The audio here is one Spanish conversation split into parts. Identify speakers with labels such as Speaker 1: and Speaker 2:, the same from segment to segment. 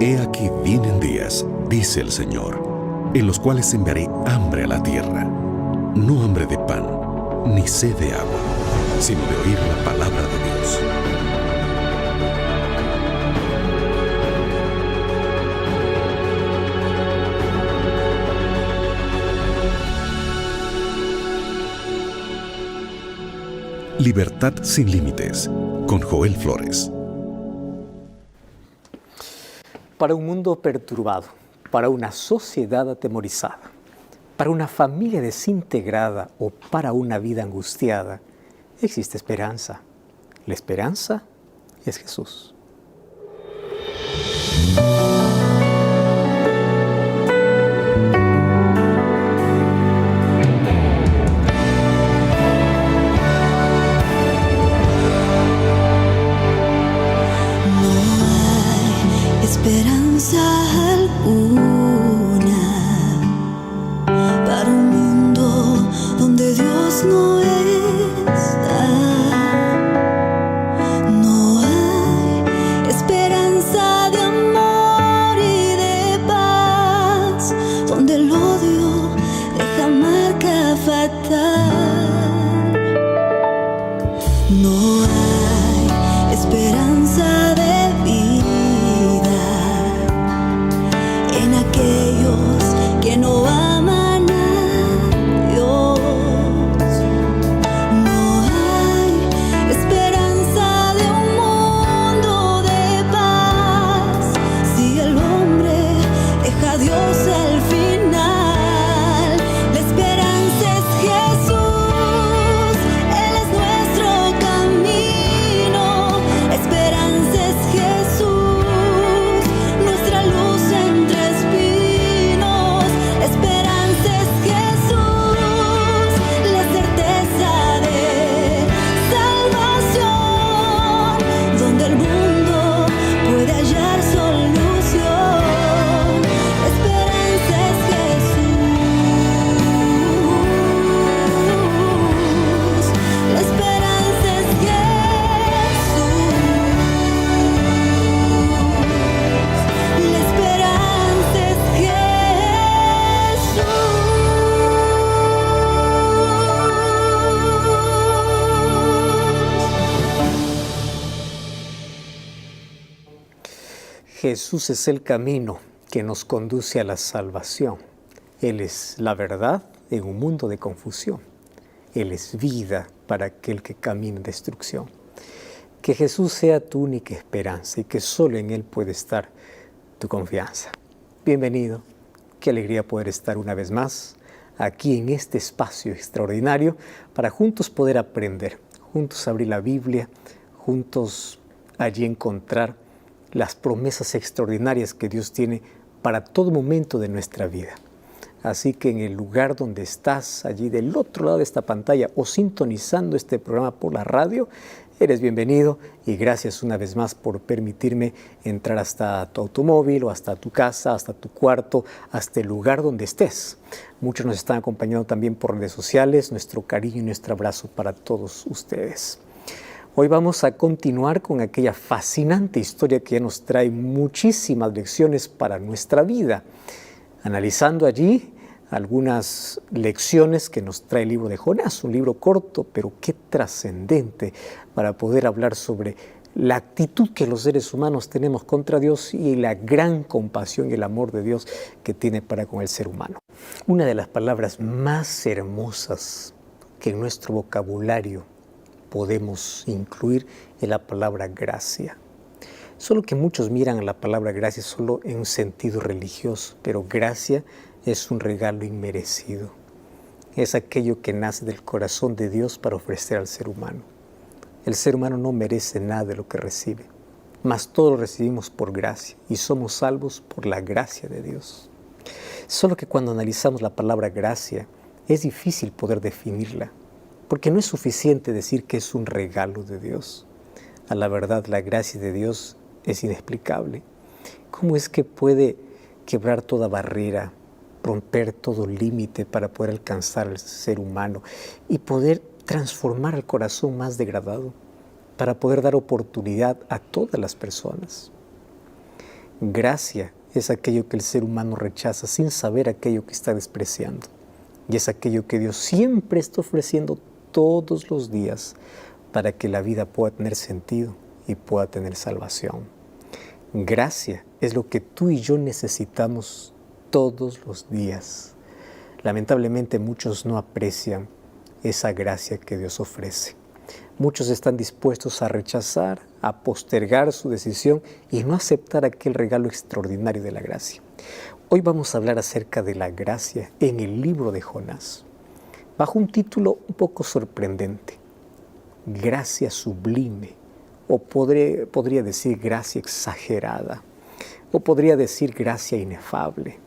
Speaker 1: He aquí vienen días, dice el Señor, en los cuales enviaré hambre a la tierra, no hambre de pan, ni sed de agua, sino de oír la palabra de Dios. Libertad sin límites, con Joel Flores.
Speaker 2: Para un mundo perturbado, para una sociedad atemorizada, para una familia desintegrada o para una vida angustiada, existe esperanza. La esperanza es Jesús.
Speaker 3: Esperanza alguna para un mundo donde Dios no está. No hay esperanza de amor y de paz, donde el odio deja marca fatal. No hay esperanza de vida en aquellos que no aman a Dios. No hay esperanza de un mundo de paz si el hombre deja a Dios al final. La esperanza es Jesús, Él es nuestro camino. La esperanza es Jesús, nuestra luz entre espinos. La esperanza es Jesús, la certeza de salvación, donde el mundo puede hallar solución. La esperanza es Jesús, la esperanza es Jesús, la esperanza es
Speaker 2: Jesús es el camino que nos conduce a la salvación. Él es la verdad en un mundo de confusión. Él es vida para aquel que camina en destrucción. Que Jesús sea tu única esperanza y que solo en Él puede estar tu confianza. Bienvenido, qué alegría poder estar una vez más aquí en este espacio extraordinario para juntos poder aprender, juntos abrir la Biblia, juntos allí encontrar las promesas extraordinarias que Dios tiene para todo momento de nuestra vida. Así que en el lugar donde estás, allí del otro lado de esta pantalla o sintonizando este programa por la radio, eres bienvenido y gracias una vez más por permitirme entrar hasta tu automóvil o hasta tu casa, hasta tu cuarto, hasta el lugar donde estés. Muchos nos están acompañando también por redes sociales. Nuestro cariño y nuestro abrazo para todos ustedes. Hoy vamos a continuar con aquella fascinante historia que ya nos trae muchísimas lecciones para nuestra vida, analizando allí algunas lecciones que nos trae el libro de Jonás, un libro corto, pero qué trascendente para poder hablar sobre la actitud que los seres humanos tenemos contra Dios y la gran compasión y el amor de Dios que tiene para con el ser humano. Una de las palabras más hermosas que en nuestro vocabulario podemos incluir es la palabra gracia. Solo que muchos miran a la palabra gracia solo en un sentido religioso, pero gracia es un regalo inmerecido. Es aquello que nace del corazón de Dios para ofrecer al ser humano. El ser humano no merece nada de lo que recibe, mas todo lo recibimos por gracia y somos salvos por la gracia de Dios. Solo que cuando analizamos la palabra gracia, es difícil poder definirla, porque no es suficiente decir que es un regalo de Dios. A la verdad, la gracia de Dios es inexplicable. ¿Cómo es que puede quebrar toda barrera, romper todo límite para poder alcanzar al ser humano y poder transformar al corazón más degradado, para poder dar oportunidad a todas las personas? Gracia es aquello que el ser humano rechaza sin saber aquello que está despreciando. Y es aquello que Dios siempre está ofreciendo todos los días para que la vida pueda tener sentido y pueda tener salvación. Gracia es lo que tú y yo necesitamos todos los días. Lamentablemente muchos no aprecian esa gracia que Dios ofrece. Muchos están dispuestos a rechazar, a postergar su decisión y no aceptar aquel regalo extraordinario de la gracia. Hoy vamos a hablar acerca de la gracia en el libro de Jonás, bajo un título un poco sorprendente: gracia sublime, o podría decir gracia exagerada, o podría decir gracia inefable,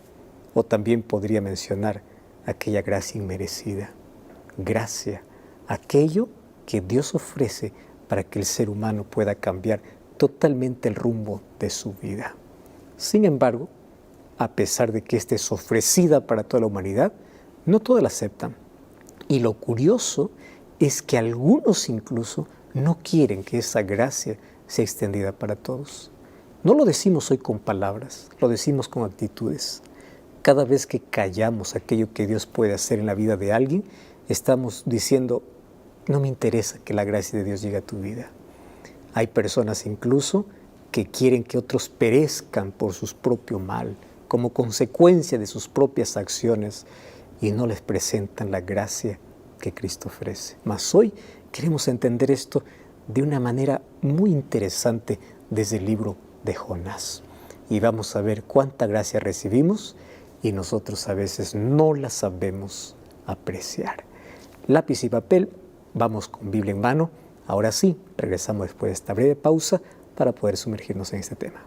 Speaker 2: o también podría mencionar aquella gracia inmerecida. Gracia, aquello que Dios ofrece para que el ser humano pueda cambiar totalmente el rumbo de su vida. Sin embargo, a pesar de que esta es ofrecida para toda la humanidad, no todos la aceptan. Y lo curioso es que algunos incluso no quieren que esa gracia sea extendida para todos. No lo decimos hoy con palabras, lo decimos con actitudes. Cada vez que callamos aquello que Dios puede hacer en la vida de alguien, estamos diciendo: no me interesa que la gracia de Dios llegue a tu vida. Hay personas incluso que quieren que otros perezcan por su propio mal, como consecuencia de sus propias acciones, y no les presentan la gracia que Cristo ofrece. Mas hoy queremos entender esto de una manera muy interesante desde el libro de Jonás. Y vamos a ver cuánta gracia recibimos y nosotros a veces no la sabemos apreciar. Lápiz y papel, vamos con Biblia en mano. Ahora sí, regresamos después de esta breve pausa para poder sumergirnos en este tema.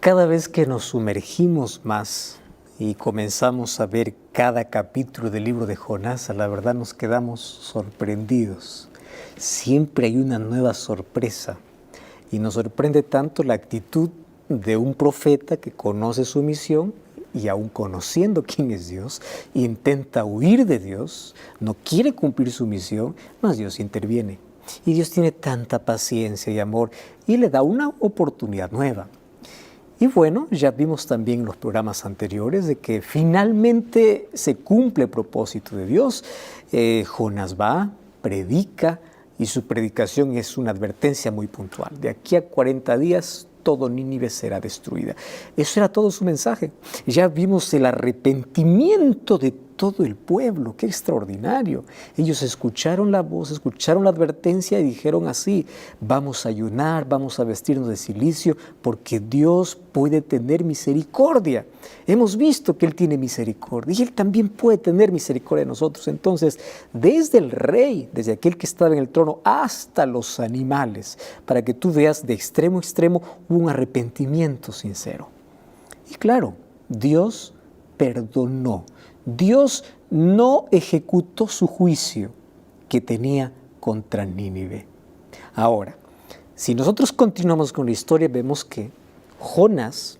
Speaker 2: Cada vez que nos sumergimos más y comenzamos a ver cada capítulo del libro de Jonás, la verdad nos quedamos sorprendidos. Siempre hay una nueva sorpresa y nos sorprende tanto la actitud de un profeta que conoce su misión y aún conociendo quién es Dios, intenta huir de Dios, no quiere cumplir su misión, mas Dios interviene. Y Dios tiene tanta paciencia y amor y le da una oportunidad nueva. Y bueno, ya vimos también en los programas anteriores de que finalmente se cumple el propósito de Dios. Jonás va, predica, y su predicación es una advertencia muy puntual. De aquí a 40 días todo Nínive será destruida. Eso era todo su mensaje. Ya vimos el arrepentimiento de todo el pueblo. ¡Qué extraordinario! Ellos escucharon la voz, escucharon la advertencia y dijeron así: vamos a ayunar, vamos a vestirnos de cilicio, porque Dios puede tener misericordia. Hemos visto que Él tiene misericordia y Él también puede tener misericordia de nosotros. Entonces, desde el rey, desde aquel que estaba en el trono, hasta los animales, para que tú veas de extremo a extremo un arrepentimiento sincero. Y claro, Dios perdonó. Dios no ejecutó su juicio que tenía contra Nínive. Ahora, si nosotros continuamos con la historia, vemos que Jonás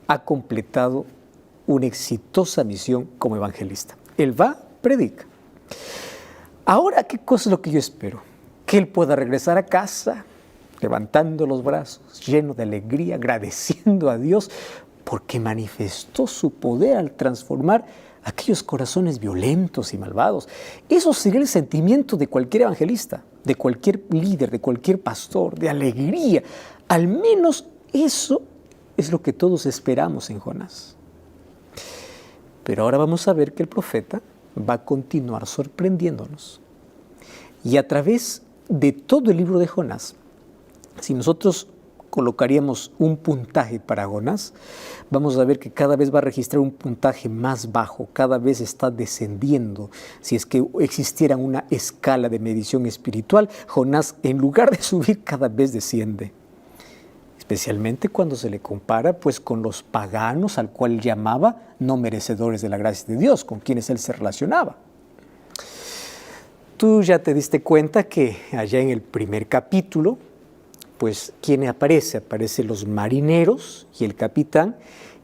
Speaker 2: ha completado una exitosa misión como evangelista. Él va, predica. Ahora, ¿qué cosa es lo que yo espero? Que él pueda regresar a casa, levantando los brazos, lleno de alegría, agradeciendo a Dios, porque manifestó su poder al transformar aquellos corazones violentos y malvados. Eso sería el sentimiento de cualquier evangelista, de cualquier líder, de cualquier pastor, de alegría. Al menos eso es lo que todos esperamos en Jonás. Pero ahora vamos a ver que el profeta va a continuar sorprendiéndonos. Y a través de todo el libro de Jonás, si nosotros colocaríamos un puntaje para Jonás, vamos a ver que cada vez va a registrar un puntaje más bajo, cada vez está descendiendo. Si es que existiera una escala de medición espiritual, Jonás, en lugar de subir, cada vez desciende. Especialmente cuando se le compara pues con los paganos al cual llamaba no merecedores de la gracia de Dios, con quienes él se relacionaba. Tú ya te diste cuenta que allá en el primer capítulo, pues, ¿quién aparece? Aparecen los marineros y el capitán,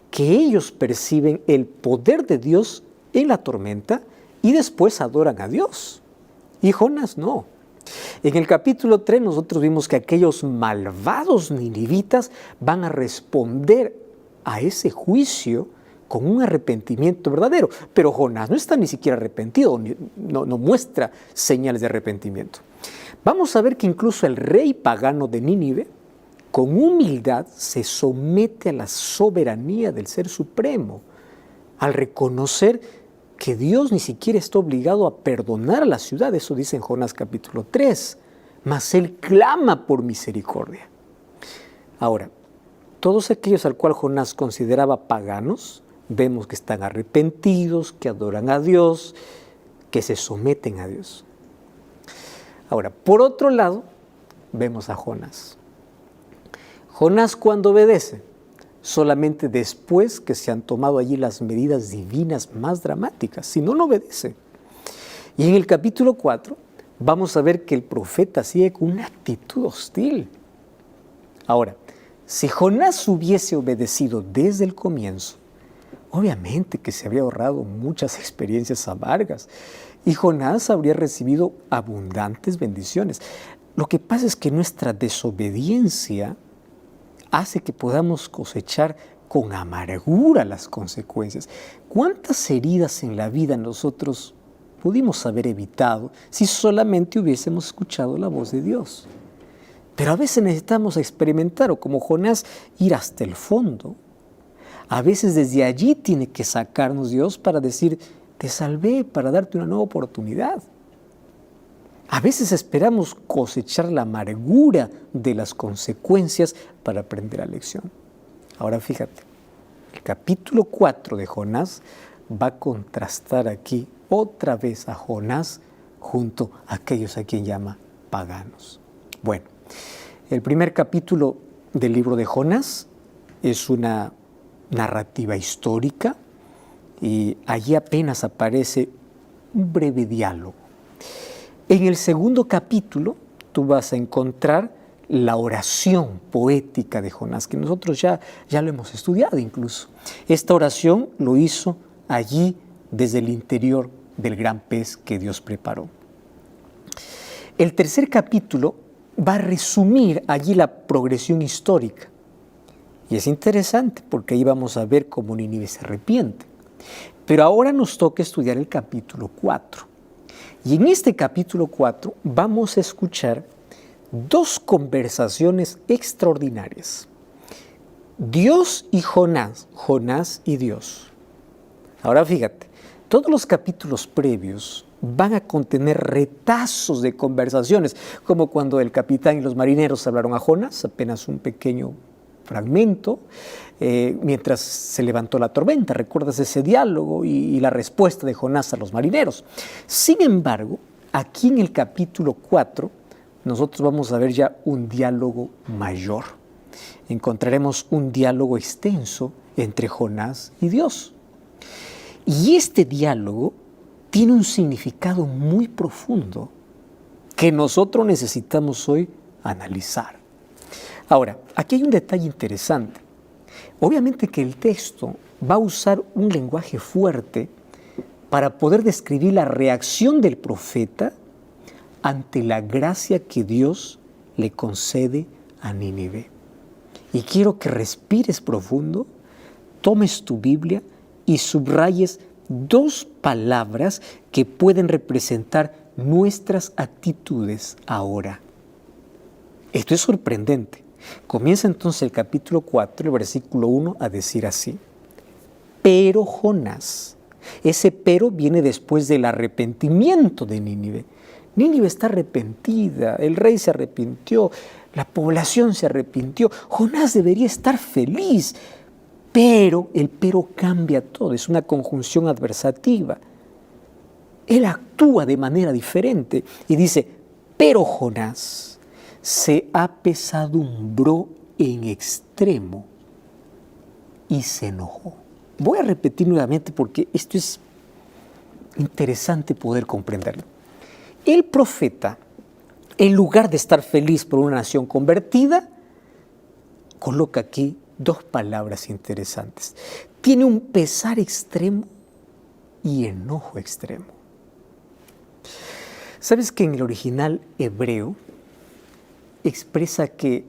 Speaker 2: que ellos perciben el poder de Dios en la tormenta y después adoran a Dios. Y Jonás no. En el capítulo 3 nosotros vimos que aquellos malvados ninivitas van a responder a ese juicio con un arrepentimiento verdadero. Pero Jonás no está ni siquiera arrepentido, no muestra señales de arrepentimiento. Vamos a ver que incluso el rey pagano de Nínive, con humildad, se somete a la soberanía del Ser Supremo, al reconocer que Dios ni siquiera está obligado a perdonar a la ciudad. Eso dice en Jonás capítulo 3. Mas él clama por misericordia. Ahora, todos aquellos al cual Jonás consideraba paganos, vemos que están arrepentidos, que adoran a Dios, que se someten a Dios. Ahora, por otro lado, vemos a Jonás. Jonás, cuando obedece, solamente después que se han tomado allí las medidas divinas más dramáticas, si no, no obedece. Y en el capítulo 4 vamos a ver que el profeta sigue con una actitud hostil. Ahora, si Jonás hubiese obedecido desde el comienzo, obviamente que se habría ahorrado muchas experiencias amargas y Jonás habría recibido abundantes bendiciones. Lo que pasa es que nuestra desobediencia hace que podamos cosechar con amargura las consecuencias. ¿Cuántas heridas en la vida nosotros pudimos haber evitado si solamente hubiésemos escuchado la voz de Dios? Pero a veces necesitamos experimentar, o como Jonás, ir hasta el fondo. A veces desde allí tiene que sacarnos Dios para decir, te salvé, para darte una nueva oportunidad. A veces esperamos cosechar la amargura de las consecuencias para aprender la lección. Ahora fíjate, el capítulo 4 de Jonás va a contrastar aquí otra vez a Jonás junto a aquellos a quien llama paganos. Bueno, el primer capítulo del libro de Jonás es una narrativa histórica y allí apenas aparece un breve diálogo. En el segundo capítulo tú vas a encontrar la oración poética de Jonás, que nosotros ya lo hemos estudiado incluso. Esta oración lo hizo allí desde el interior del gran pez que Dios preparó. El tercer capítulo va a resumir allí la progresión histórica. Y es interesante porque ahí vamos a ver cómo Nínive se arrepiente. Pero ahora nos toca estudiar el capítulo 4. Y en este capítulo 4 vamos a escuchar dos conversaciones extraordinarias. Dios y Jonás, Jonás y Dios. Ahora fíjate, todos los capítulos previos van a contener retazos de conversaciones, como cuando el capitán y los marineros hablaron a Jonás, apenas un pequeño fragmento, mientras se levantó la tormenta. ¿Recuerdas ese diálogo y la respuesta de Jonás a los marineros? Sin embargo, aquí en el capítulo 4, nosotros vamos a ver ya un diálogo mayor. Encontraremos un diálogo extenso entre Jonás y Dios. Y este diálogo tiene un significado muy profundo que nosotros necesitamos hoy analizar. Ahora, aquí hay un detalle interesante. Obviamente que el texto va a usar un lenguaje fuerte para poder describir la reacción del profeta ante la gracia que Dios le concede a Nínive. Y quiero que respires profundo, tomes tu Biblia y subrayes dos palabras que pueden representar nuestras actitudes ahora. Esto es sorprendente. Comienza entonces el capítulo 4, el versículo 1, a decir así: pero Jonás. Ese pero viene después del arrepentimiento de Nínive. Nínive está arrepentida, el rey se arrepintió, la población se arrepintió. Jonás debería estar feliz, pero el pero cambia todo, es una conjunción adversativa. Él actúa de manera diferente y dice, pero Jonás se apesadumbró en extremo y se enojó. Voy a repetir nuevamente porque esto es interesante poder comprenderlo. El profeta, en lugar de estar feliz por una nación convertida, coloca aquí dos palabras interesantes. Tiene un pesar extremo y enojo extremo. ¿Sabes que en el original hebreo expresa que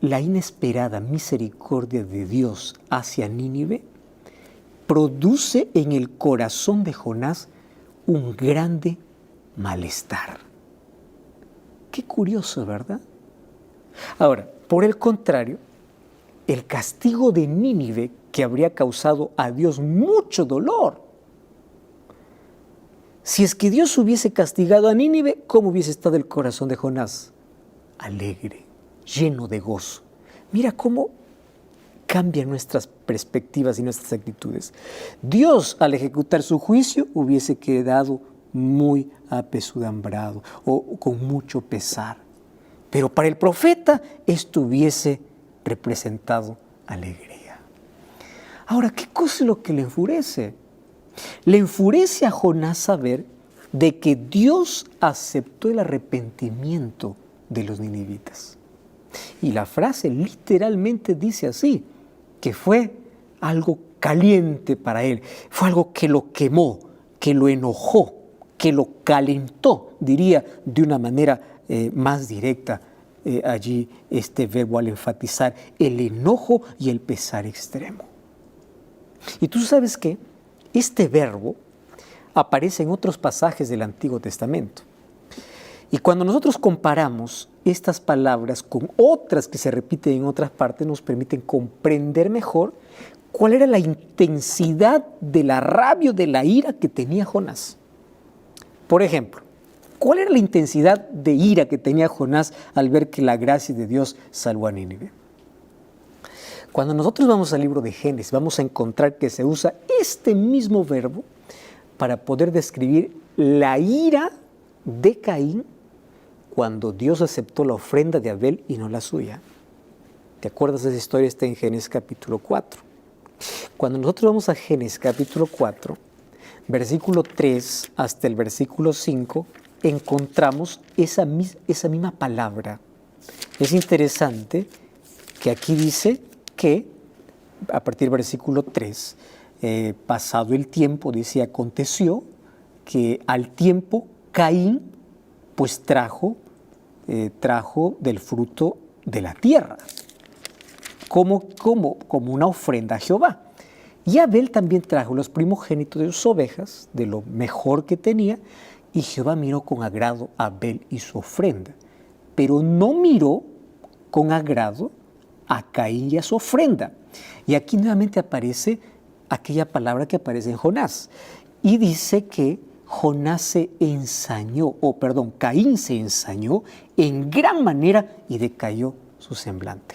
Speaker 2: la inesperada misericordia de Dios hacia Nínive produce en el corazón de Jonás un grande malestar? Qué curioso, ¿verdad? Ahora, por el contrario, el castigo de Nínive, que habría causado a Dios mucho dolor. Si es que Dios hubiese castigado a Nínive, ¿cómo hubiese estado el corazón de Jonás? Alegre, lleno de gozo. Mira cómo cambian nuestras perspectivas y nuestras actitudes. Dios, al ejecutar su juicio, hubiese quedado muy apesadumbrado o con mucho pesar. Pero para el profeta esto hubiese representado alegría. Ahora, ¿qué cosa es lo que le enfurece? Le enfurece a Jonás saber de que Dios aceptó el arrepentimiento de los ninivitas. Y la frase literalmente dice así, que fue algo caliente para él, fue algo que lo quemó, que lo enojó, que lo calentó, diría de una manera más directa allí este verbo al enfatizar el enojo y el pesar extremo. Y tú sabes que este verbo aparece en otros pasajes del Antiguo Testamento. Y cuando nosotros comparamos estas palabras con otras que se repiten en otras partes, nos permiten comprender mejor cuál era la intensidad de la rabia, de la ira que tenía Jonás. Por ejemplo, ¿cuál era la intensidad de ira que tenía Jonás al ver que la gracia de Dios salvó a Nínive? Cuando nosotros vamos al libro de Génesis, vamos a encontrar que se usa este mismo verbo para poder describir la ira de Caín cuando Dios aceptó la ofrenda de Abel y no la suya. ¿Te acuerdas de esa historia? Está en Génesis capítulo 4. Cuando nosotros vamos a Génesis capítulo 4, versículo 3 hasta el versículo 5, encontramos esa misma palabra. Es interesante que aquí dice que, a partir del versículo 3, pasado el tiempo, dice, aconteció que al tiempo Caín pues trajo del fruto de la tierra, como una ofrenda a Jehová. Y Abel también trajo los primogénitos de sus ovejas, de lo mejor que tenía, y Jehová miró con agrado a Abel y su ofrenda, pero no miró con agrado a Caín y a su ofrenda. Y aquí nuevamente aparece aquella palabra que aparece en Jonás, y dice que Caín se ensañó en gran manera y decaíó su semblante.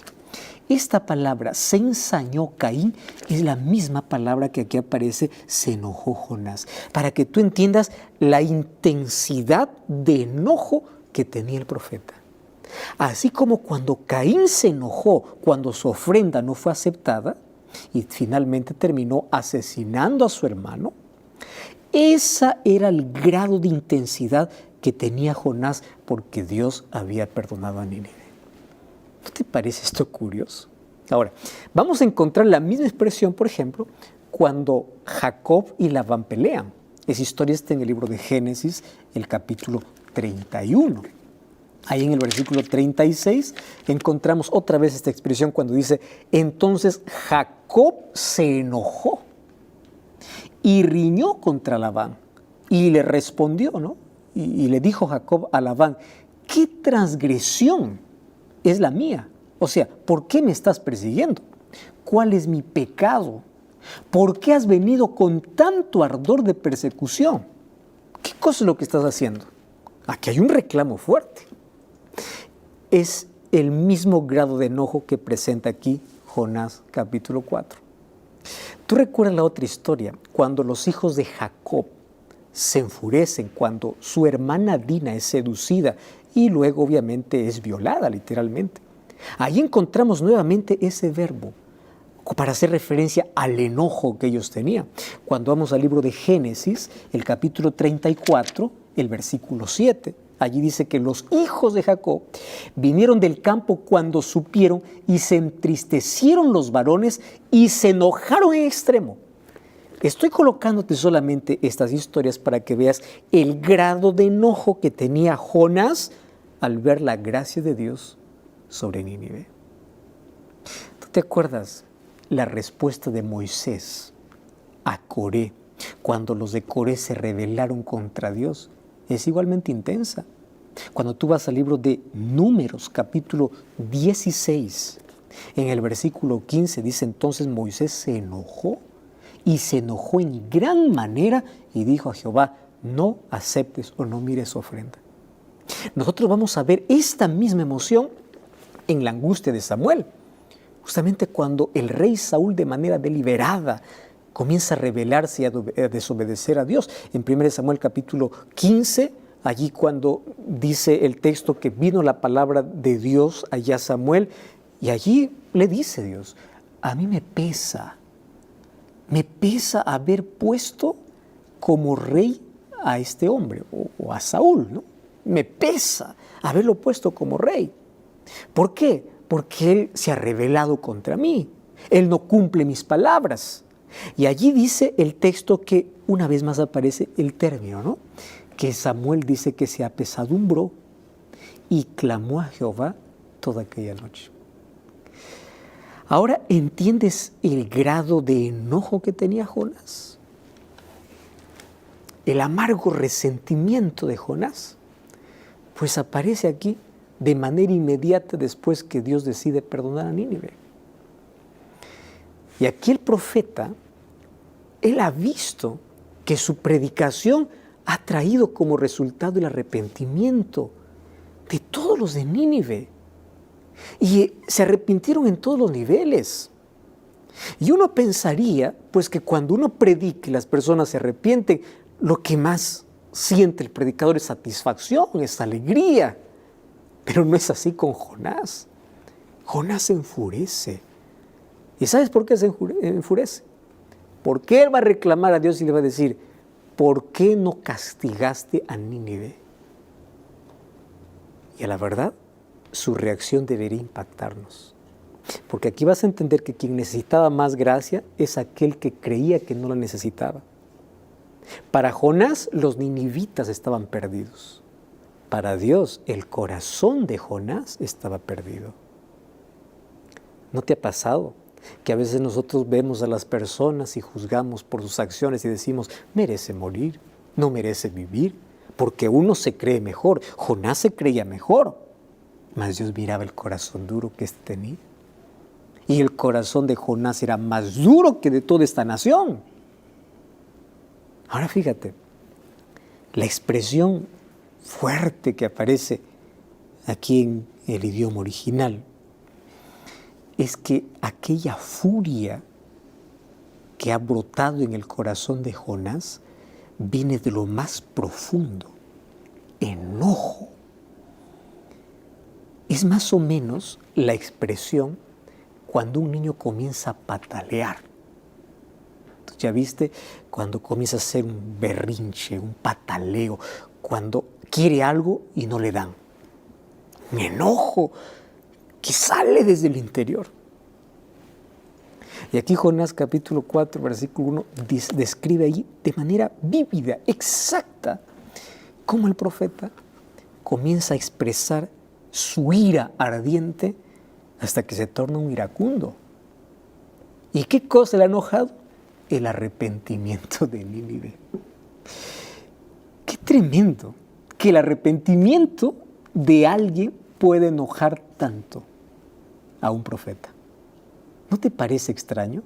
Speaker 2: Esta palabra, se ensañó Caín, es la misma palabra que aquí aparece, se enojó Jonás, para que tú entiendas la intensidad de enojo que tenía el profeta. Así como cuando Caín se enojó, cuando su ofrenda no fue aceptada y finalmente terminó asesinando a su hermano, ese era el grado de intensidad que tenía Jonás porque Dios había perdonado a Nínive. ¿No te parece esto curioso? Ahora, vamos a encontrar la misma expresión, por ejemplo, cuando Jacob y Labán pelean. Esa historia está en el libro de Génesis, el capítulo 31. Ahí en el versículo 36 encontramos otra vez esta expresión cuando dice, entonces Jacob se enojó y riñó contra Labán y le respondió, ¿no? Y le dijo Jacob a Labán, ¿qué transgresión es la mía? O sea, ¿por qué me estás persiguiendo? ¿Cuál es mi pecado? ¿Por qué has venido con tanto ardor de persecución? ¿Qué cosa es lo que estás haciendo? Aquí hay un reclamo fuerte. Es el mismo grado de enojo que presenta aquí Jonás capítulo 4. ¿Tú recuerdas la otra historia? Cuando los hijos de Jacob se enfurecen, cuando su hermana Dina es seducida y luego obviamente es violada literalmente. Ahí encontramos nuevamente ese verbo para hacer referencia al enojo que ellos tenían. Cuando vamos al libro de Génesis, el capítulo 34, el versículo 7, allí dice que los hijos de Jacob vinieron del campo cuando supieron y se entristecieron los varones y se enojaron en extremo. Estoy colocándote solamente estas historias para que veas el grado de enojo que tenía Jonás al ver la gracia de Dios sobre Nínive. ¿Tú te acuerdas la respuesta de Moisés a Coré cuando los de Coré se rebelaron contra Dios? Es igualmente intensa. Cuando tú vas al libro de Números, capítulo 16, en el versículo 15 dice: entonces Moisés se enojó y se enojó en gran manera y dijo a Jehová: no aceptes o no mires ofrenda. Nosotros vamos a ver esta misma emoción en la angustia de Samuel, justamente cuando el rey Saúl de manera deliberada comienza a rebelarse y a desobedecer a Dios. En 1 Samuel capítulo 15, allí cuando dice el texto que vino la palabra de Dios allá a Samuel, y allí le dice Dios: a mí me pesa haber puesto como rey a este hombre, o a Saúl, ¿no? Me pesa haberlo puesto como rey. ¿Por qué? Porque él se ha rebelado contra mí. Él no cumple mis palabras. Y allí dice el texto que una vez más aparece el término, ¿no? Que Samuel dice que se apesadumbró y clamó a Jehová toda aquella noche. Ahora, ¿entiendes el grado de enojo que tenía Jonás? El amargo resentimiento de Jonás, pues aparece aquí de manera inmediata después que Dios decide perdonar a Nínive. Y aquí el profeta, él ha visto que su predicación ha traído como resultado el arrepentimiento de todos los de Nínive. Y se arrepintieron en todos los niveles. Y uno pensaría, pues, que cuando uno predica y las personas se arrepienten, lo que más siente el predicador es satisfacción, es alegría. Pero no es así con Jonás. Jonás se enfurece. ¿Y sabes por qué se enfurece? Porque él va a reclamar a Dios y le va a decir: ¿por qué no castigaste a Nínive? Y a la verdad, su reacción debería impactarnos. Porque aquí vas a entender que quien necesitaba más gracia es aquel que creía que no la necesitaba. Para Jonás, los ninivitas estaban perdidos. Para Dios, el corazón de Jonás estaba perdido. ¿No te ha pasado que a veces nosotros vemos a las personas y juzgamos por sus acciones y decimos: merece morir, no merece vivir, porque uno se cree mejor? Jonás se creía mejor, mas Dios miraba el corazón duro que éste tenía. Y el corazón de Jonás era más duro que de toda esta nación. Ahora fíjate, la expresión fuerte que aparece aquí en el idioma original es que aquella furia que ha brotado en el corazón de Jonás viene de lo más profundo, enojo. Es más o menos la expresión cuando un niño comienza a patalear. ¿Tú ya viste? Cuando comienza a hacer un berrinche, un pataleo, cuando quiere algo y no le dan. Un enojo que sale desde el interior. Y aquí Jonás capítulo 4, versículo 1, describe ahí de manera vívida, exacta, cómo el profeta comienza a expresar su ira ardiente hasta que se torna un iracundo. ¿Y qué cosa le ha enojado? El arrepentimiento de Nínive. Qué tremendo que el arrepentimiento de alguien puede enojar tanto a un profeta. ¿No te parece extraño?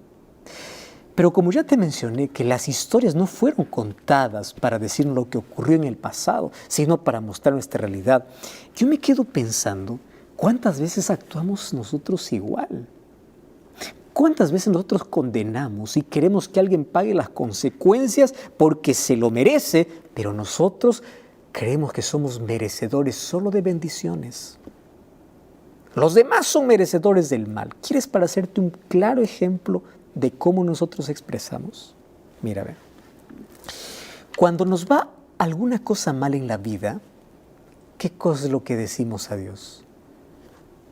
Speaker 2: Pero como ya te mencioné que las historias no fueron contadas para decirnos lo que ocurrió en el pasado, sino para mostrar nuestra realidad, yo me quedo pensando cuántas veces actuamos nosotros igual. ¿Cuántas veces nosotros condenamos y queremos que alguien pague las consecuencias porque se lo merece, pero nosotros creemos que somos merecedores solo de bendiciones? Los demás son merecedores del mal. ¿Quieres para hacerte un claro ejemplo de cómo nosotros expresamos? Mira, ve. Cuando nos va alguna cosa mal en la vida, ¿qué cosa es lo que decimos a Dios?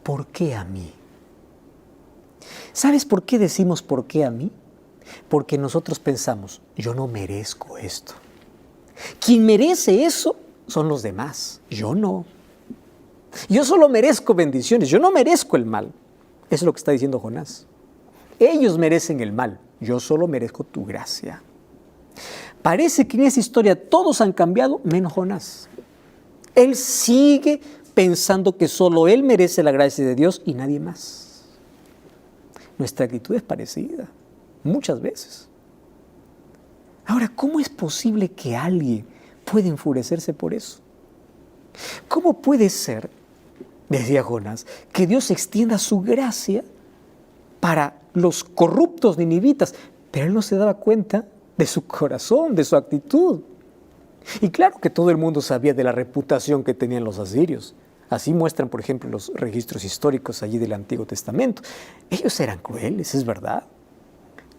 Speaker 2: ¿Por qué a mí? ¿Sabes por qué decimos por qué a mí? Porque nosotros pensamos, yo no merezco esto. Quien merece eso son los demás, yo no. Yo solo merezco bendiciones, yo no merezco el mal. Eso es lo que está diciendo Jonás. Ellos merecen el mal, yo solo merezco tu gracia. Parece que en esa historia todos han cambiado, menos Jonás. Él sigue pensando que solo él merece la gracia de Dios y nadie más. Nuestra actitud es parecida, muchas veces. Ahora, ¿cómo es posible que alguien pueda enfurecerse por eso? ¿Cómo puede ser, decía Jonás, que Dios extienda su gracia para los corruptos ninivitas? Pero él no se daba cuenta de su corazón, de su actitud. Y claro que todo el mundo sabía de la reputación que tenían los asirios. Así muestran, por ejemplo, los registros históricos allí del Antiguo Testamento. Ellos eran crueles, es verdad.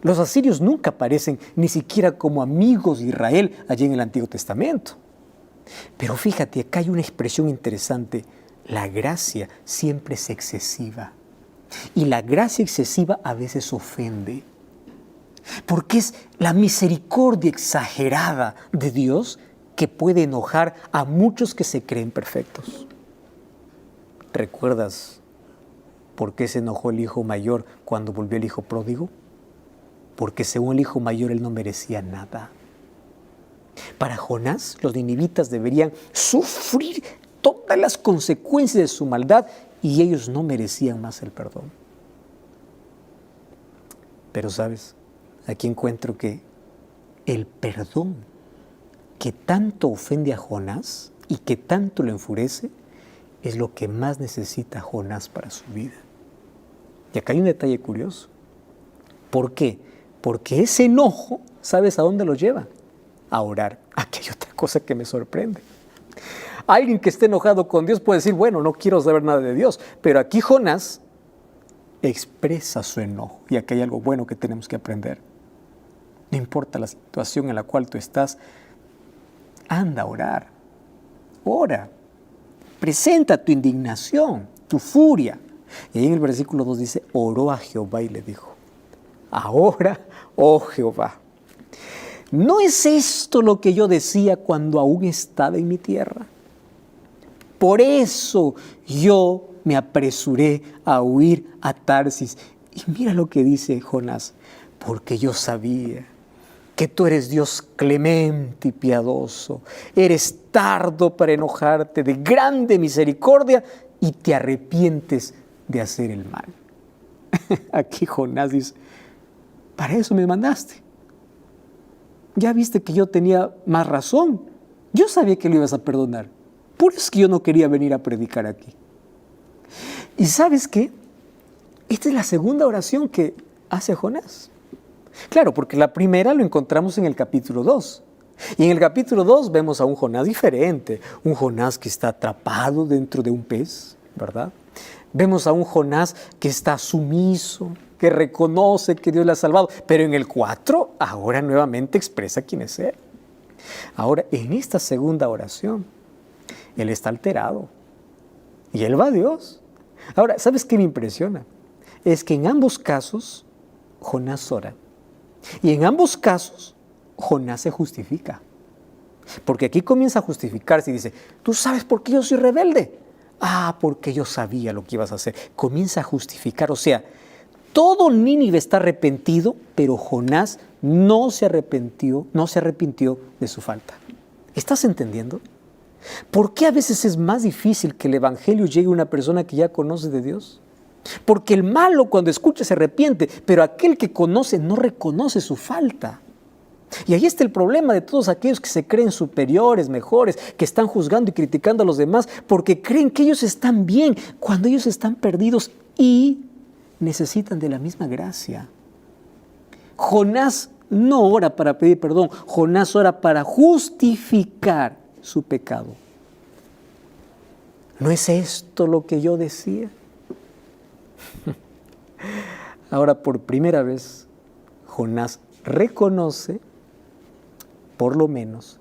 Speaker 2: Los asirios nunca aparecen ni siquiera como amigos de Israel allí en el Antiguo Testamento. Pero fíjate, acá hay una expresión interesante. La gracia siempre es excesiva. Y la gracia excesiva a veces ofende. Porque es la misericordia exagerada de Dios que puede enojar a muchos que se creen perfectos. ¿Recuerdas por qué se enojó el hijo mayor cuando volvió el hijo pródigo? Porque según el hijo mayor él no merecía nada. Para Jonás, los ninivitas deberían sufrir todas las consecuencias de su maldad y ellos no merecían más el perdón. Pero ¿sabes? Aquí encuentro que el perdón que tanto ofende a Jonás y que tanto lo enfurece es lo que más necesita Jonás para su vida. Y acá hay un detalle curioso. ¿Por qué? Porque ese enojo, ¿sabes a dónde lo lleva? A orar. Aquí hay otra cosa que me sorprende. Alguien que esté enojado con Dios puede decir, bueno, no quiero saber nada de Dios. Pero aquí Jonás expresa su enojo. Y aquí hay algo bueno que tenemos que aprender. No importa la situación en la cual tú estás, anda a orar. Ora. Presenta tu indignación, tu furia. Y ahí en el versículo 2 dice, oró a Jehová y le dijo, ahora, oh Jehová, ¿no es esto lo que yo decía cuando aún estaba en mi tierra? Por eso yo me apresuré a huir a Tarsis. Y mira lo que dice Jonás, porque yo sabía que tú eres Dios clemente y piadoso, eres tardo para enojarte, de grande misericordia y te arrepientes de hacer el mal. Aquí Jonás dice, para eso me mandaste. Ya viste que yo tenía más razón. Yo sabía que lo ibas a perdonar. Por eso es que yo no quería venir a predicar aquí. ¿Y sabes qué? Esta es la segunda oración que hace Jonás. Claro, porque la primera lo encontramos en el capítulo 2. Y en el capítulo 2 vemos a un Jonás diferente. Un Jonás que está atrapado dentro de un pez, ¿verdad? Vemos a un Jonás que está sumiso, que reconoce que Dios le ha salvado. Pero en el 4, ahora nuevamente expresa quién es Él. Ahora, en esta segunda oración, Él está alterado. Y Él va a Dios. Ahora, ¿sabes qué me impresiona? Es que en ambos casos, Jonás ora. Y en ambos casos, Jonás se justifica. Porque aquí comienza a justificarse y dice, ¿tú sabes por qué yo soy rebelde? Ah, porque yo sabía lo que ibas a hacer. Comienza a justificar, o sea, todo Nínive está arrepentido, pero Jonás no se arrepintió de su falta. ¿Estás entendiendo? ¿Por qué a veces es más difícil que el evangelio llegue a una persona que ya conoce de Dios? Porque el malo cuando escucha se arrepiente, pero aquel que conoce no reconoce su falta. Y ahí está el problema de todos aquellos que se creen superiores, mejores, que están juzgando y criticando a los demás porque creen que ellos están bien cuando ellos están perdidos y necesitan de la misma gracia. Jonás no ora para pedir perdón, Jonás ora para justificar su pecado. ¿No es esto lo que yo decía? Ahora, por primera vez, Jonás reconoce, por lo menos,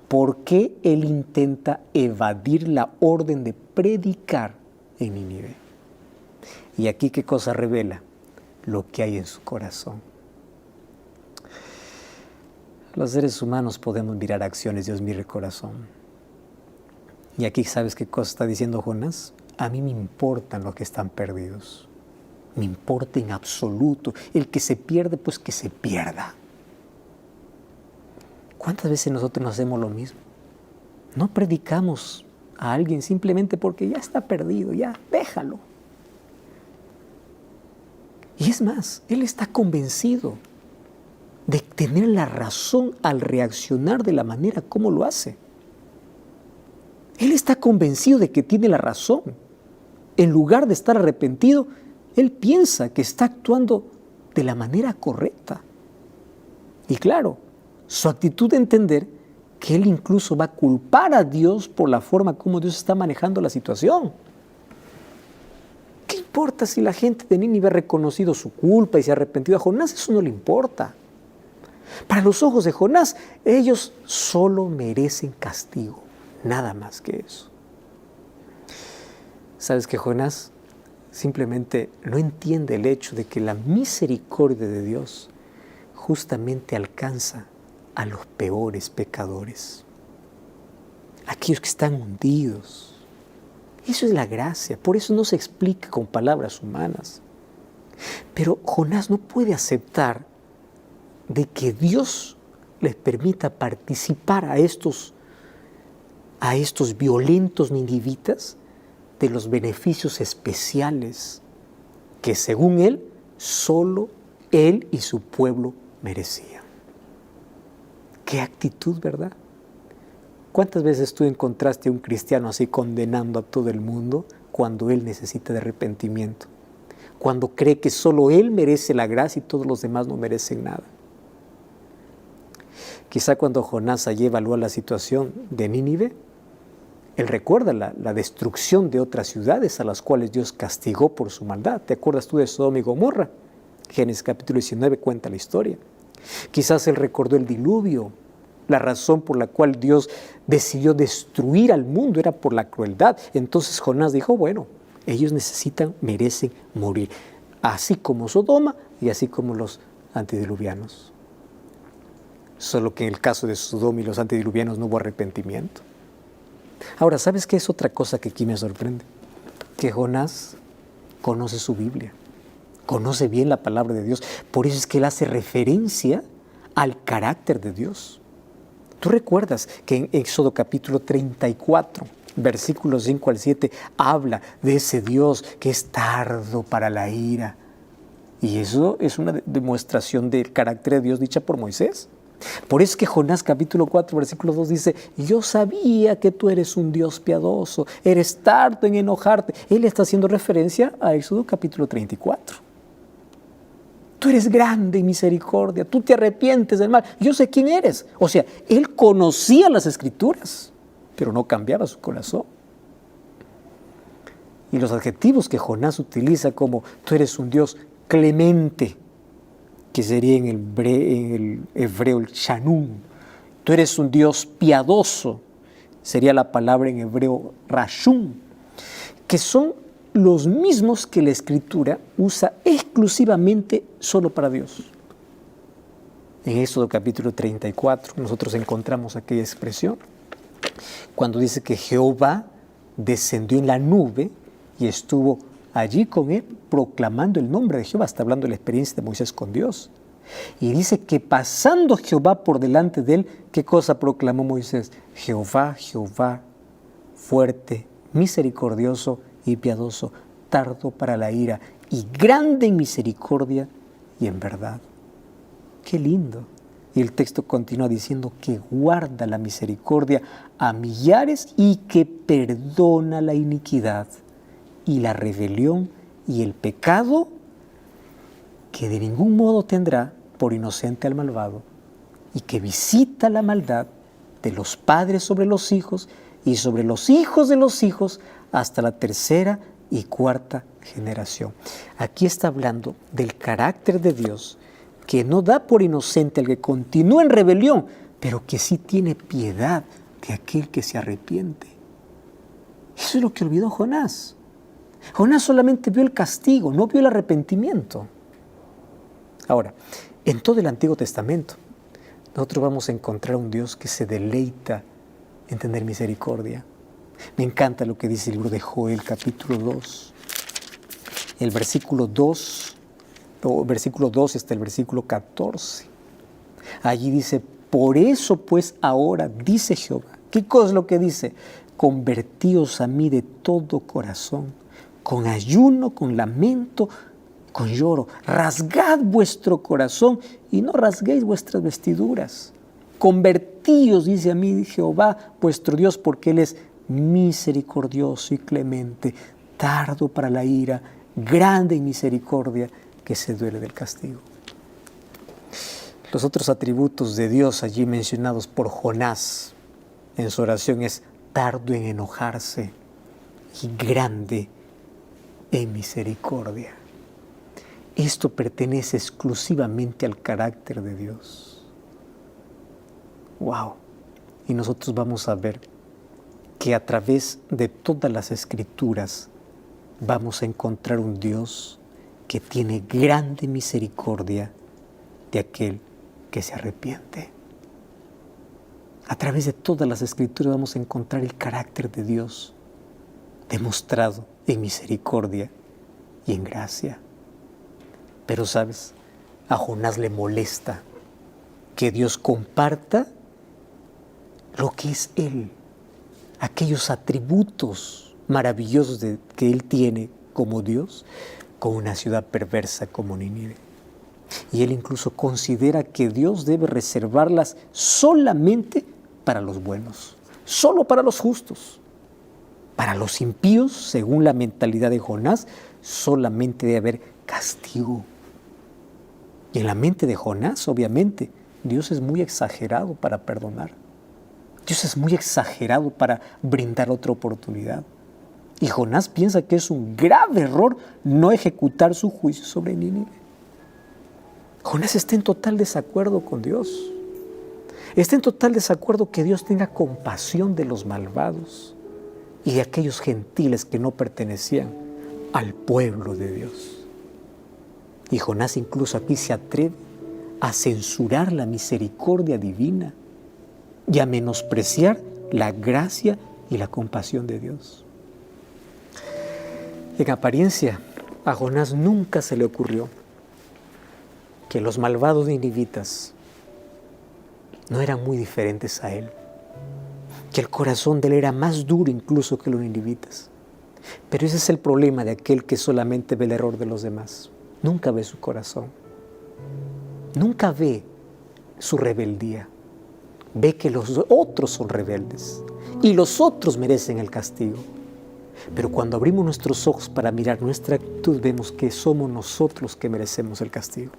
Speaker 2: por qué él intenta evadir la orden de predicar en Nínive. Y aquí, ¿qué cosa revela? Lo que hay en su corazón. Los seres humanos podemos mirar acciones, Dios mira el corazón. Y aquí, ¿sabes qué cosa está diciendo Jonás? A mí me importan los que están perdidos. Me importa en absoluto. El que se pierde, pues que se pierda. ¿Cuántas veces nosotros nos hacemos lo mismo? No predicamos a alguien simplemente porque ya está perdido, ya, déjalo. Y es más, él está convencido de tener la razón al reaccionar de la manera como lo hace. Él está convencido de que tiene la razón. En lugar de estar arrepentido, él piensa que está actuando de la manera correcta. Y claro, su actitud de entender que él incluso va a culpar a Dios por la forma como Dios está manejando la situación. ¿Qué importa si la gente de Nínive ha reconocido su culpa y se ha arrepentido? A Jonás eso no le importa. Para los ojos de Jonás, ellos solo merecen castigo, nada más que eso. ¿Sabes que Jonás simplemente no entiende el hecho de que la misericordia de Dios justamente alcanza a los peores pecadores, aquellos que están hundidos? Eso es la gracia, por eso no se explica con palabras humanas. Pero Jonás no puede aceptar de que Dios les permita participar a estos violentos ninivitas de los beneficios especiales que según él, solo él y su pueblo merecían. ¡Qué actitud!, ¿verdad? ¿Cuántas veces tú encontraste a un cristiano así condenando a todo el mundo cuando él necesita de arrepentimiento? Cuando cree que solo él merece la gracia y todos los demás no merecen nada. Quizá cuando Jonás allí evalúa la situación de Nínive, él recuerda la destrucción de otras ciudades a las cuales Dios castigó por su maldad. ¿Te acuerdas tú de Sodoma y Gomorra? Génesis capítulo 19 cuenta la historia. Quizás él recordó el diluvio. La razón por la cual Dios decidió destruir al mundo era por la crueldad. Entonces Jonás dijo, bueno, ellos merecen morir, así como Sodoma y así como los antediluvianos. Solo que en el caso de Sodoma y los antediluvianos no hubo arrepentimiento. Ahora, ¿sabes qué es otra cosa que aquí me sorprende? Que Jonás conoce su Biblia, conoce bien la palabra de Dios. Por eso es que él hace referencia al carácter de Dios. Tú recuerdas que en Éxodo capítulo 34, versículos 5 al 7, habla de ese Dios que es tardo para la ira. Y eso es una demostración del carácter de Dios dicha por Moisés. Por eso es que Jonás capítulo 4, versículo 2 dice, yo sabía que tú eres un Dios piadoso, eres tardo en enojarte. Él está haciendo referencia a Éxodo capítulo 34. Tú eres grande en misericordia, tú te arrepientes del mal, yo sé quién eres. O sea, él conocía las Escrituras, pero no cambiaba su corazón. Y los adjetivos que Jonás utiliza como tú eres un Dios clemente, que sería en el hebreo el shanun. Tú eres un Dios piadoso, sería la palabra en hebreo rashum, que son los mismos que la Escritura usa exclusivamente solo para Dios. En Éxodo capítulo 34 nosotros encontramos aquella expresión cuando dice que Jehová descendió en la nube y estuvo allí con él proclamando el nombre de Jehová. Está hablando de la experiencia de Moisés con Dios. Y dice que pasando Jehová por delante de él, ¿qué cosa proclamó Moisés? Jehová, Jehová, fuerte, misericordioso y piadoso, tardo para la ira y grande en misericordia y en verdad. ¡Qué lindo! Y el texto continúa diciendo que guarda la misericordia a millares y que perdona la iniquidad y la rebelión y el pecado, que de ningún modo tendrá por inocente al malvado, y que visita la maldad de los padres sobre los hijos y sobre los hijos de los hijos hasta la tercera y cuarta generación. Aquí está hablando del carácter de Dios, que no da por inocente al que continúa en rebelión, pero que sí tiene piedad de aquel que se arrepiente. Eso es lo que olvidó Jonás. Jonás solamente vio el castigo, no vio el arrepentimiento. Ahora, en todo el Antiguo Testamento, nosotros vamos a encontrar un Dios que se deleita en tener misericordia. Me encanta lo que dice el libro de Joel, capítulo 2. El versículo 2 hasta el versículo 14. Allí dice: por eso pues ahora, dice Jehová. ¿Qué cosa es lo que dice? Convertíos a mí de todo corazón, con ayuno, con lamento, con lloro. Rasgad vuestro corazón y no rasguéis vuestras vestiduras. Convertíos, dice a mí Jehová, vuestro Dios, porque Él es misericordioso y clemente, tardo para la ira, grande en misericordia, que se duele del castigo. Los otros atributos de Dios allí mencionados por Jonás en su oración es tardo en enojarse y grande en misericordia. Esto pertenece exclusivamente al carácter de Dios. ¡Wow! Y nosotros vamos a ver que a través de todas las Escrituras vamos a encontrar un Dios que tiene grande misericordia de aquel que se arrepiente. A través de todas las Escrituras vamos a encontrar el carácter de Dios demostrado en misericordia y en gracia. Pero, ¿sabes? A Jonás le molesta que Dios comparta lo que es Él, aquellos atributos maravillosos que Él tiene como Dios, con una ciudad perversa como Nínive. Y Él incluso considera que Dios debe reservarlas solamente para los buenos, solo para los justos. Para los impíos, según la mentalidad de Jonás, solamente debe haber castigo. Y en la mente de Jonás, obviamente, Dios es muy exagerado para perdonar. Dios es muy exagerado para brindar otra oportunidad. Y Jonás piensa que es un grave error no ejecutar su juicio sobre Nínive. Jonás está en total desacuerdo con Dios. Está en total desacuerdo que Dios tenga compasión de los malvados y de aquellos gentiles que no pertenecían al pueblo de Dios. Y Jonás incluso aquí se atreve a censurar la misericordia divina y a menospreciar la gracia y la compasión de Dios. En apariencia, a Jonás nunca se le ocurrió que los malvados ninivitas no eran muy diferentes a él, que el corazón de él era más duro incluso que los ninivitas. Pero ese es el problema de aquel que solamente ve el error de los demás. Nunca ve su corazón, nunca ve su rebeldía. Ve que los otros son rebeldes y los otros merecen el castigo. Pero cuando abrimos nuestros ojos para mirar nuestra actitud, vemos que somos nosotros que merecemos el castigo.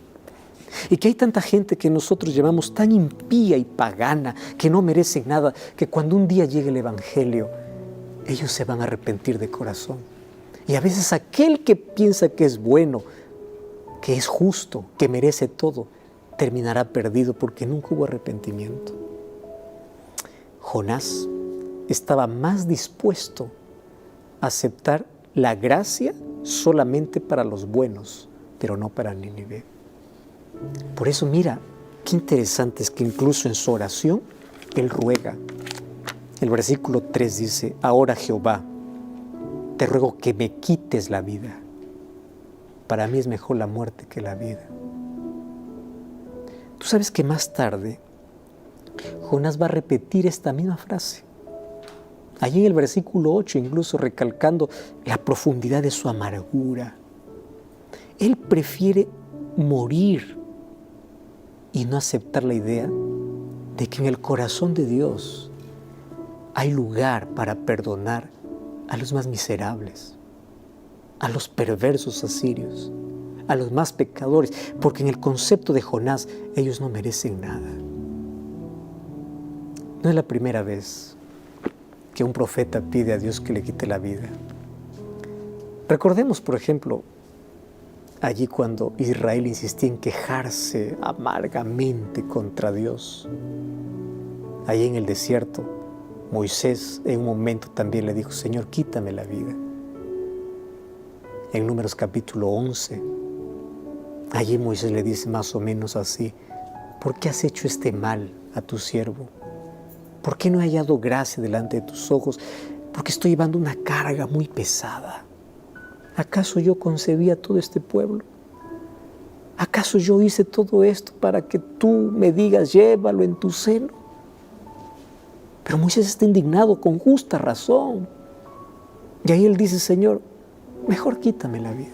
Speaker 2: Y que hay tanta gente que nosotros llamamos tan impía y pagana, que no merecen nada, que cuando un día llegue el Evangelio, ellos se van a arrepentir de corazón. Y a veces aquel que piensa que es bueno, que es justo, que merece todo, terminará perdido porque nunca hubo arrepentimiento. Jonás estaba más dispuesto a aceptar la gracia solamente para los buenos, pero no para Nínive. Por eso mira, qué interesante es que incluso en su oración, él ruega. El versículo 3 dice: ahora Jehová, te ruego que me quites la vida. Para mí es mejor la muerte que la vida. Tú sabes que más tarde Jonás va a repetir esta misma frase. Allí en el versículo 8, incluso recalcando la profundidad de su amargura. Él prefiere morir y no aceptar la idea de que en el corazón de Dios hay lugar para perdonar a los más miserables, a los perversos asirios, a los más pecadores, porque en el concepto de Jonás ellos no merecen nada. No es la primera vez que un profeta pide a Dios que le quite la vida. Recordemos, por ejemplo, allí cuando Israel insistía en quejarse amargamente contra Dios. Allí en el desierto, Moisés en un momento también le dijo: Señor, quítame la vida. En Números capítulo 11, allí Moisés le dice más o menos así: ¿por qué has hecho este mal a tu siervo? ¿Por qué no he hallado gracia delante de tus ojos? Porque estoy llevando una carga muy pesada. ¿Acaso yo concebí a todo este pueblo? ¿Acaso yo hice todo esto para que tú me digas, llévalo en tu seno? Pero Moisés está indignado con justa razón. Y ahí él dice, Señor, mejor quítame la vida.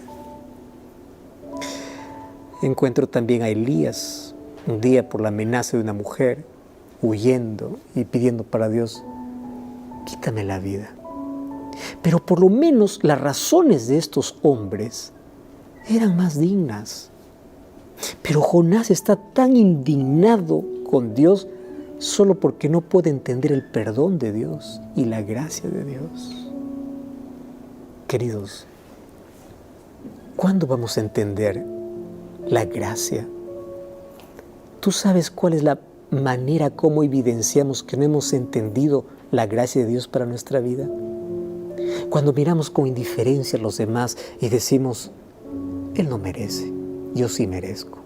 Speaker 2: Encuentro también a Elías, un día por la amenaza de una mujer, huyendo y pidiendo para Dios, quítame la vida. Pero por lo menos las razones de estos hombres eran más dignas. Pero Jonás está tan indignado con Dios solo porque no puede entender el perdón de Dios y la gracia de Dios. Queridos, ¿cuándo vamos a entender la gracia? ¿Tú sabes cuál es la manera como evidenciamos que no hemos entendido la gracia de Dios para nuestra vida? Cuando miramos con indiferencia a los demás y decimos, Él no merece, yo sí merezco.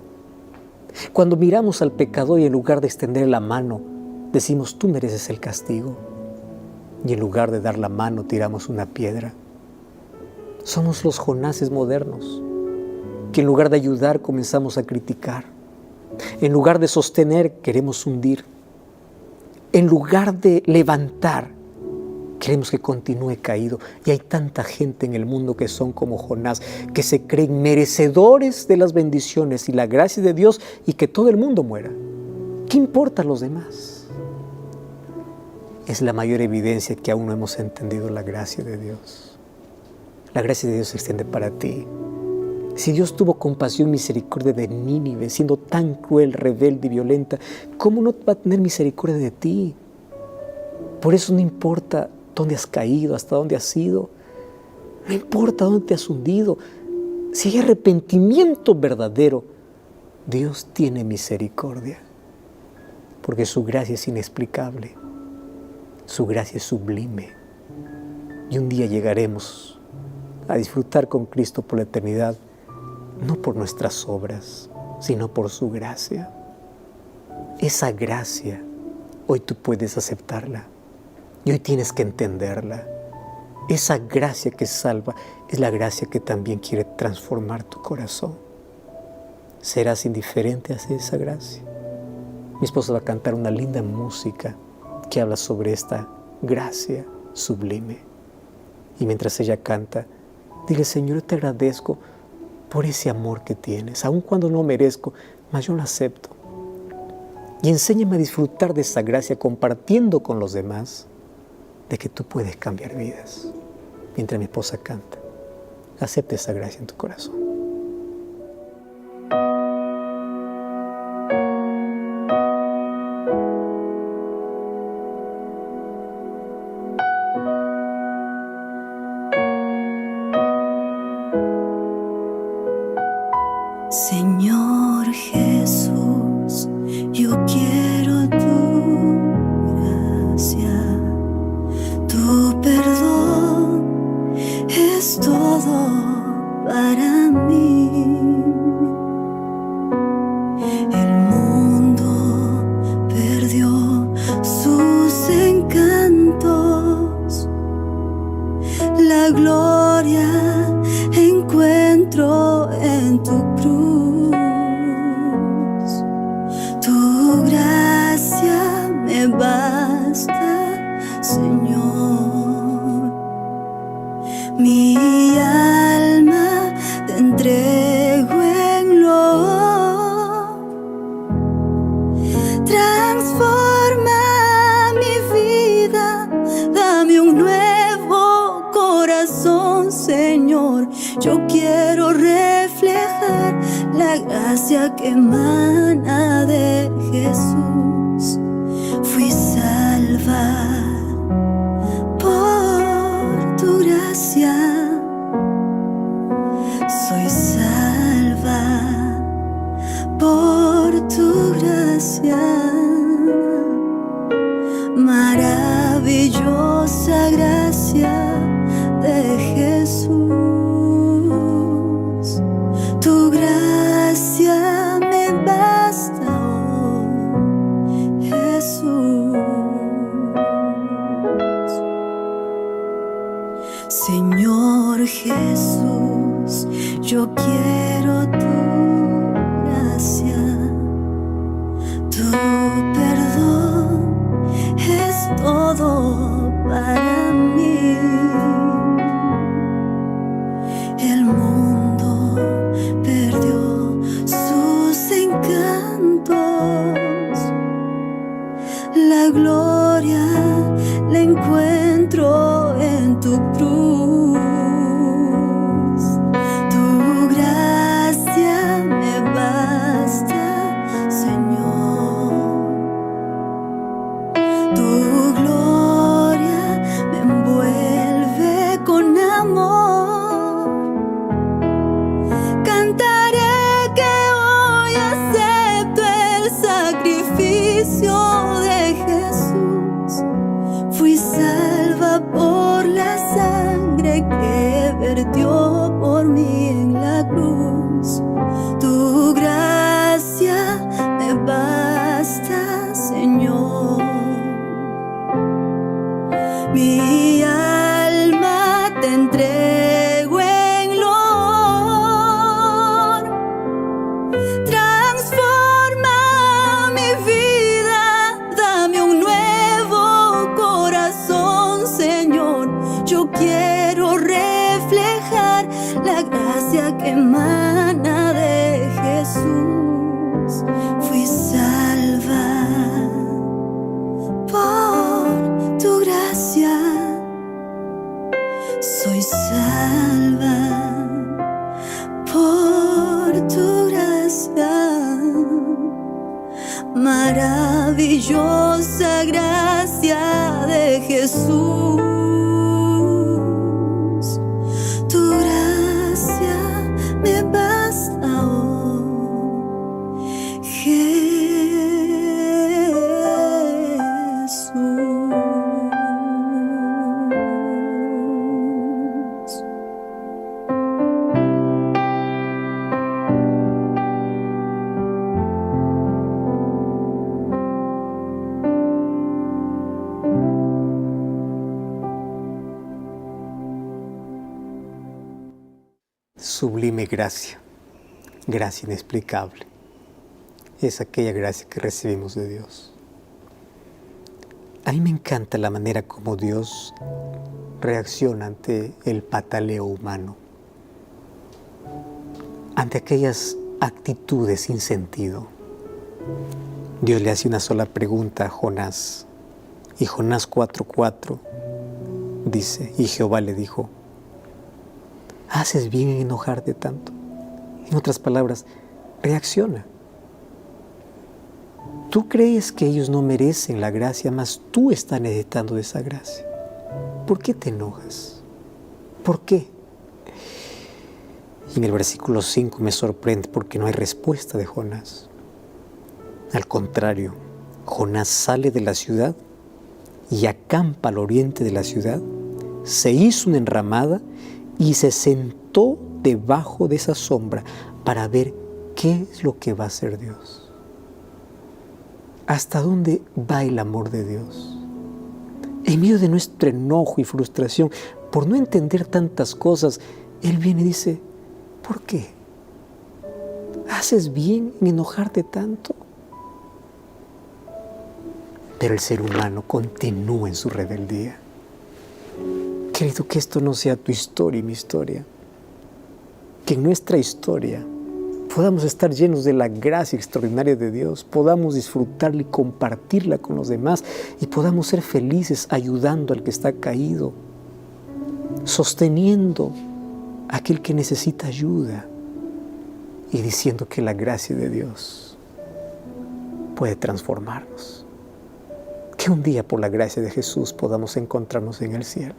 Speaker 2: Cuando miramos al pecador y en lugar de extender la mano, decimos, tú mereces el castigo. Y en lugar de dar la mano, tiramos una piedra. Somos los Jonases modernos, que en lugar de ayudar, comenzamos a criticar. En lugar de sostener, queremos hundir. En lugar de levantar, queremos que continúe caído. Y hay tanta gente en el mundo que son como Jonás, que se creen merecedores de las bendiciones y la gracia de Dios y que todo el mundo muera. ¿Qué importa a los demás? Es la mayor evidencia que aún no hemos entendido la gracia de Dios. La gracia de Dios se extiende para ti. Si Dios tuvo compasión y misericordia de Nínive, siendo tan cruel, rebelde y violenta, ¿cómo no va a tener misericordia de ti? Por eso no importa dónde has caído, hasta dónde has ido. No importa dónde te has hundido. Si hay arrepentimiento verdadero, Dios tiene misericordia. Porque su gracia es inexplicable. Su gracia es sublime. Y un día llegaremos a disfrutar con Cristo por la eternidad, no por nuestras obras, sino por su gracia. Esa gracia, hoy tú puedes aceptarla. Y hoy tienes que entenderla. Esa gracia que salva es la gracia que también quiere transformar tu corazón. ¿Serás indiferente hacia esa gracia? Mi esposa va a cantar una linda música que habla sobre esta gracia sublime. Y mientras ella canta, dile, Señor, te agradezco por ese amor que tienes, aun cuando no merezco, mas yo lo acepto. Y enséñame a disfrutar de esa gracia compartiendo con los demás de que tú puedes cambiar vidas. Mientras mi esposa canta, acepta esa gracia en tu corazón.
Speaker 3: Señor Jesús, yo quiero tu gracia, tu perdón es todo para mí. El mundo perdió sus encantos, la gloria encuentro en tu cruz. Tu gracia me basta, Señor. Mi alma te entrego en lo. Transforma mi vida, dame un nuevo corazón, Señor. Yo quiero reflejar la gracia que emana de Jesús. Fui salva por tu gracia. Soy salva por tu gracia. Maravillosa gracia de Jesús. Tu gracia me basta hoy. Señor Jesús, yo quiero tu gracia, tu perdón es todo para mí. El mundo perdió sus encantos, la gloria la encuentro en tu cruz. Tu gracia me basta, Señor. Tu gloria me envuelve con amor. Cantaré que hoy acepto el sacrificio de Jesús. Fui salva por la sangre que vertió por mí en la cruz. Tu gracia me basta, Señor. Mi alma te entrego en loor. Transforma mi vida, dame un nuevo corazón, Señor. Yo quiero reflejar la gracia que emana de Jesús. Fui salva por tu gracia. Soy salva por tu gracia. Maravillosa gracia de Jesús. Tu gracia me basta hoy, Jesús.
Speaker 2: Sublime gracia, gracia inexplicable, es aquella gracia que recibimos de Dios. A mí me encanta la manera como Dios reacciona ante el pataleo humano, ante aquellas actitudes sin sentido. Dios le hace una sola pregunta a Jonás, y Jonás 4:4 dice, y Jehová le dijo, ¿haces bien en enojarte tanto? En otras palabras, reacciona. Tú crees que ellos no merecen la gracia, mas tú estás necesitando de esa gracia. ¿Por qué te enojas? ¿Por qué? Y en el versículo 5 me sorprende porque no hay respuesta de Jonás. Al contrario, Jonás sale de la ciudad y acampa al oriente de la ciudad, se hizo una enramada y se sentó debajo de esa sombra para ver qué es lo que va a hacer Dios. ¿Hasta dónde va el amor de Dios? En medio de nuestro enojo y frustración por no entender tantas cosas, Él viene y dice, ¿por qué? ¿Haces bien en enojarte tanto? Pero el ser humano continúa en su rebeldía. Querido, que esto no sea tu historia y mi historia. Que en nuestra historia podamos estar llenos de la gracia extraordinaria de Dios, podamos disfrutarla y compartirla con los demás y podamos ser felices ayudando al que está caído, sosteniendo a aquel que necesita ayuda y diciendo que la gracia de Dios puede transformarnos. Que un día por la gracia de Jesús podamos encontrarnos en el cielo.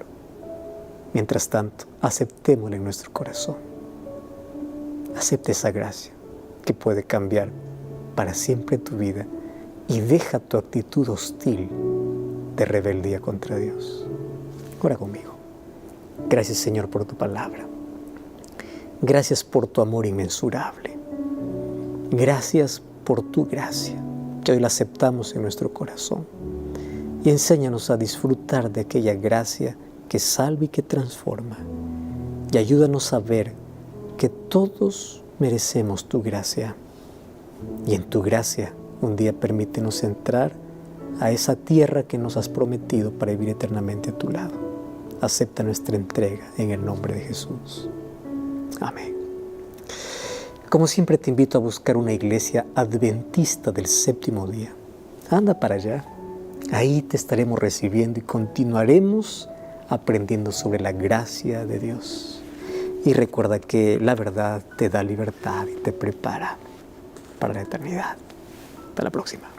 Speaker 2: Mientras tanto, aceptémosla en nuestro corazón. Acepta esa gracia que puede cambiar para siempre tu vida y deja tu actitud hostil de rebeldía contra Dios. Ora conmigo. Gracias, Señor, por tu palabra. Gracias por tu amor inmensurable. Gracias por tu gracia, que hoy la aceptamos en nuestro corazón. Y enséñanos a disfrutar de aquella gracia que salva y que transforma. Y ayúdanos a ver que todos merecemos tu gracia. Y en tu gracia, un día permítenos entrar a esa tierra que nos has prometido para vivir eternamente a tu lado. Acepta nuestra entrega en el nombre de Jesús. Amén. Como siempre te invito a buscar una iglesia adventista del séptimo día. Anda para allá. Ahí te estaremos recibiendo y continuaremos aprendiendo sobre la gracia de Dios. Y recuerda que la verdad te da libertad y te prepara para la eternidad. Hasta la próxima.